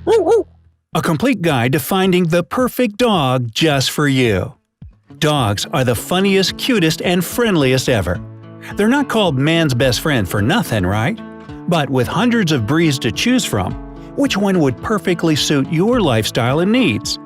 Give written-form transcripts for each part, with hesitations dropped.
A complete guide to finding the perfect dog just for you. Dogs are the funniest, cutest, and friendliest ever. They're not called man's best friend for nothing, right? But with hundreds of breeds to choose from, which one would perfectly suit your lifestyle and needs?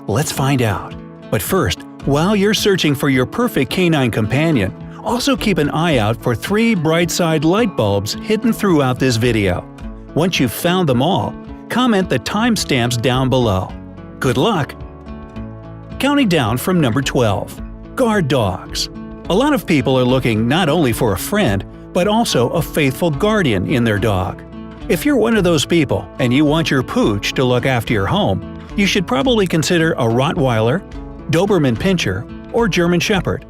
Let's find out. But first, while you're searching for your perfect canine companion, also keep an eye out for 3 bright-side light bulbs hidden throughout this video. Once you've found them all, comment the timestamps down below. Good luck! Counting down from number 12. Guard dogs. A lot of people are looking not only for a friend, but also a faithful guardian in their dog. If you're one of those people and you want your pooch to look after your home, you should probably consider a Rottweiler, Doberman Pinscher, or German Shepherd.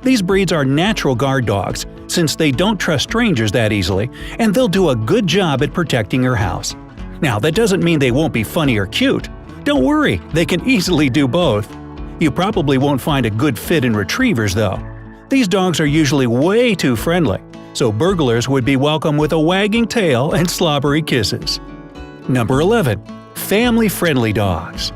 These breeds are natural guard dogs since they don't trust strangers that easily, and they'll do a good job at protecting your house. Now, that doesn't mean they won't be funny or cute. Don't worry, they can easily do both. You probably won't find a good fit in retrievers, though. These dogs are usually way too friendly, so burglars would be welcome with a wagging tail and slobbery kisses. Number 11. Family-friendly dogs.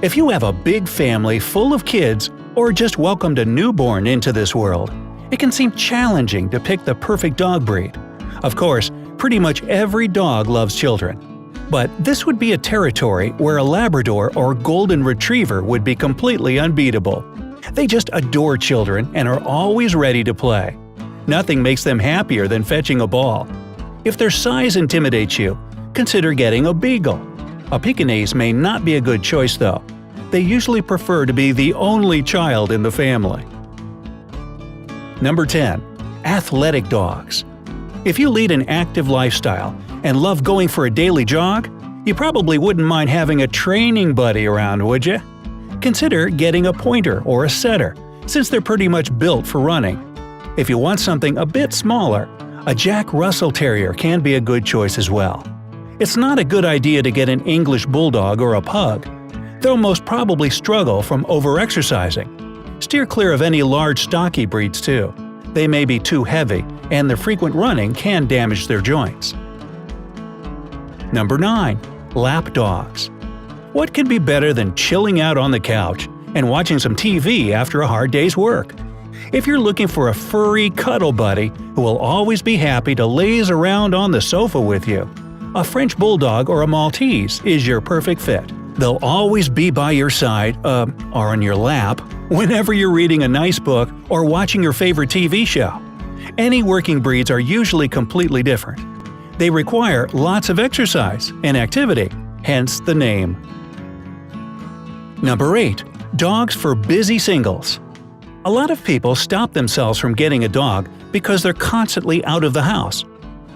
If you have a big family full of kids or just welcomed a newborn into this world, it can seem challenging to pick the perfect dog breed. Of course, pretty much every dog loves children. But this would be a territory where a Labrador or Golden Retriever would be completely unbeatable. They just adore children and are always ready to play. Nothing makes them happier than fetching a ball. If their size intimidates you, consider getting a Beagle. A Pekingese may not be a good choice though. They usually prefer to be the only child in the family. Number 10. Athletic dogs. If you lead an active lifestyle and love going for a daily jog, you probably wouldn't mind having a training buddy around, would you? Consider getting a pointer or a setter, since they're pretty much built for running. If you want something a bit smaller, a Jack Russell Terrier can be a good choice as well. It's not a good idea to get an English Bulldog or a Pug. They'll most probably struggle from overexercising. Steer clear of any large stocky breeds too. They may be too heavy, and the frequent running can damage their joints. Number 9. Lap dogs. What can be better than chilling out on the couch and watching some TV after a hard day's work? If you're looking for a furry cuddle buddy who will always be happy to laze around on the sofa with you, a French Bulldog or a Maltese is your perfect fit. They'll always be by your side, or on your lap, whenever you're reading a nice book or watching your favorite TV show. Any working breeds are usually completely different. They require lots of exercise and activity, hence the name. Number 8. Dogs for busy singles. A lot of people stop themselves from getting a dog because they're constantly out of the house.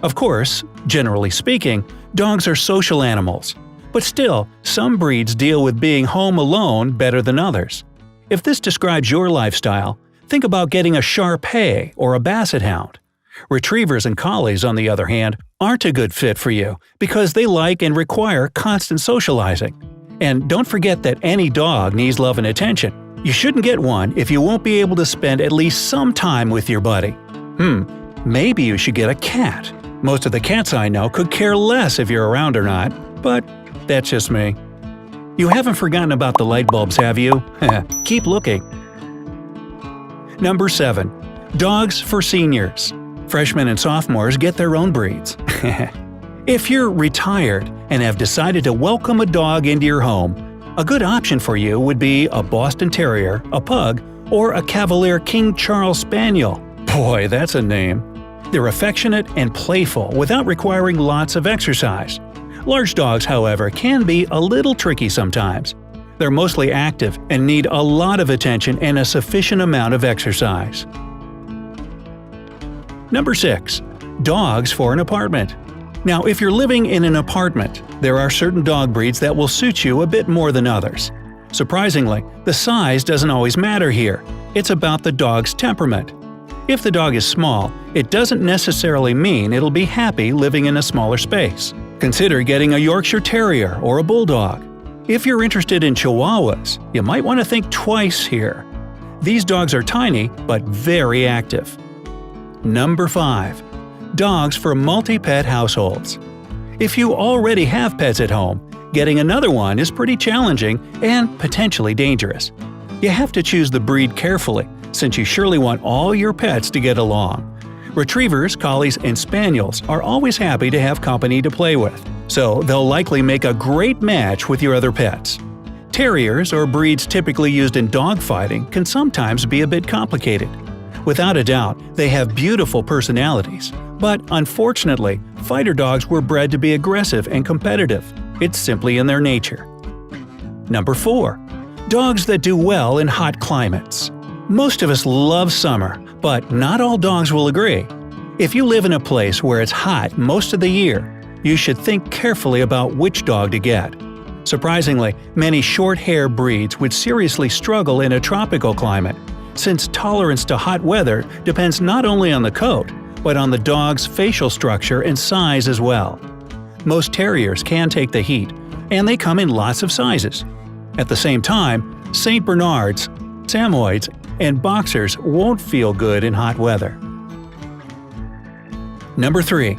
Of course, generally speaking, dogs are social animals. But still, some breeds deal with being home alone better than others. If this describes your lifestyle, think about getting a Shar-Pei or a Basset Hound. Retrievers and Collies, on the other hand, aren't a good fit for you because they like and require constant socializing. And don't forget that any dog needs love and attention. You shouldn't get one if you won't be able to spend at least some time with your buddy. Maybe you should get a cat. Most of the cats I know could care less if you're around or not, but that's just me. You haven't forgotten about the light bulbs, have you? Keep looking. Number 7. Dogs for seniors. Freshmen and sophomores get their own breeds. If you're retired and have decided to welcome a dog into your home, a good option for you would be a Boston Terrier, a Pug, or a Cavalier King Charles Spaniel. Boy, that's a name. They're affectionate and playful without requiring lots of exercise. Large dogs, however, can be a little tricky sometimes. They're mostly active and need a lot of attention and a sufficient amount of exercise. Number 6. Dogs for an apartment. Now, if you're living in an apartment, there are certain dog breeds that will suit you a bit more than others. Surprisingly, the size doesn't always matter here. It's about the dog's temperament. If the dog is small, it doesn't necessarily mean it'll be happy living in a smaller space. Consider getting a Yorkshire Terrier or a Bulldog. If you're interested in Chihuahuas, you might want to think twice here. These dogs are tiny but very active. Number 5. Dogs for multi-pet households. If you already have pets at home, Getting another one is pretty challenging and potentially dangerous. You have to choose the breed carefully, since you surely want all your pets to get along. Retrievers, collies, and spaniels are always happy to have company to play with, so they'll likely make a great match with your other pets. Terriers, or breeds typically used in dogfighting, can sometimes be a bit complicated. Without a doubt, they have beautiful personalities, but unfortunately, fighter dogs were bred to be aggressive and competitive. It's simply in their nature. Number 4. Dogs that do well in hot climates. Most of us love summer, but not all dogs will agree. If you live in a place where it's hot most of the year, you should think carefully about which dog to get. Surprisingly, many short-hair breeds would seriously struggle in a tropical climate, since tolerance to hot weather depends not only on the coat, but on the dog's facial structure and size as well. Most terriers can take the heat, and they come in lots of sizes. At the same time, St. Bernards, Samoyeds, and Boxers won't feel good in hot weather. Number 3.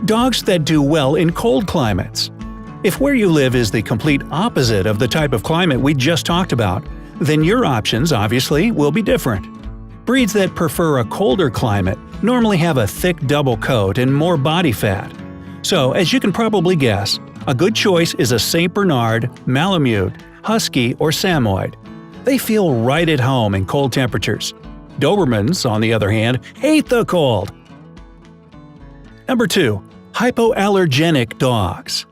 Dogs that do well in cold climates. If where you live is the complete opposite of the type of climate we just talked about, then your options obviously will be different. Breeds that prefer a colder climate normally have a thick double coat and more body fat. So, as you can probably guess, a good choice is a St. Bernard, Malamute, Husky, or Samoyed. They feel right at home in cold temperatures. Dobermans, on the other hand, hate the cold. Number 2. Hypoallergenic dogs.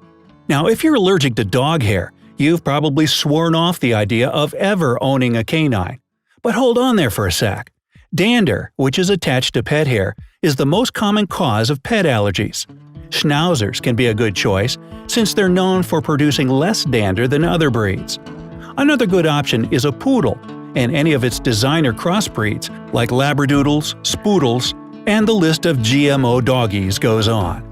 Now, if you're allergic to dog hair, you've probably sworn off the idea of ever owning a canine. But hold on there for a sec. Dander, which is attached to pet hair, is the most common cause of pet allergies. Schnauzers can be a good choice, since they're known for producing less dander than other breeds. Another good option is a poodle, and any of its designer crossbreeds, like Labradoodles, Spoodles, and the list of GMO doggies goes on.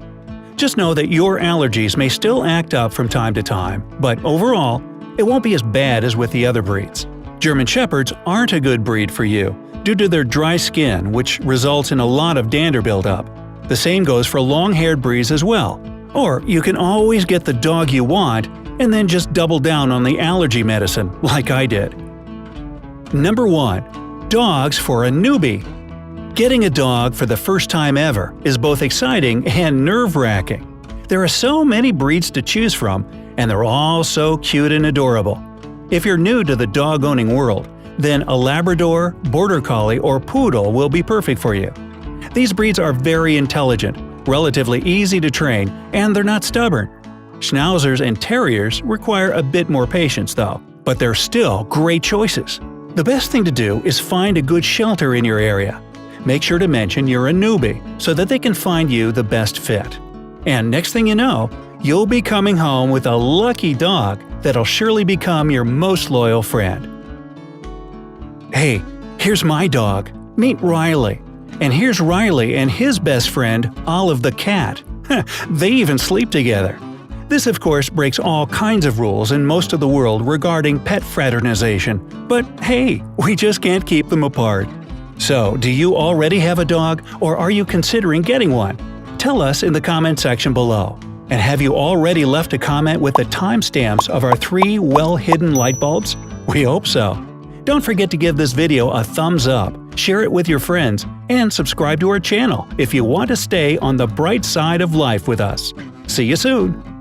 Just know that your allergies may still act up from time to time, but overall, it won't be as bad as with the other breeds. German Shepherds aren't a good breed for you due to their dry skin, which results in a lot of dander buildup. The same goes for long-haired breeds as well. Or you can always get the dog you want and then just double down on the allergy medicine, like I did. Number 1. Dogs for a newbie. Getting a dog for the first time ever is both exciting and nerve-wracking. There are so many breeds to choose from, and they're all so cute and adorable. If you're new to the dog-owning world, then a Labrador, Border Collie, or Poodle will be perfect for you. These breeds are very intelligent, relatively easy to train, and they're not stubborn. Schnauzers and Terriers require a bit more patience though, but they're still great choices. The best thing to do is find a good shelter in your area. Make sure to mention you're a newbie so that they can find you the best fit. And next thing you know, you'll be coming home with a lucky dog that'll surely become your most loyal friend. Hey, here's my dog. Meet Riley. And here's Riley and his best friend, Olive the cat. They even sleep together. This, of course, breaks all kinds of rules in most of the world regarding pet fraternization, but hey, we just can't keep them apart. So, do you already have a dog, or are you considering getting one? Tell us in the comment section below. And have you already left a comment with the timestamps of our 3 well-hidden light bulbs? We hope so. Don't forget to give this video a thumbs up, share it with your friends, and subscribe to our channel if you want to stay on the bright side of life with us. See you soon!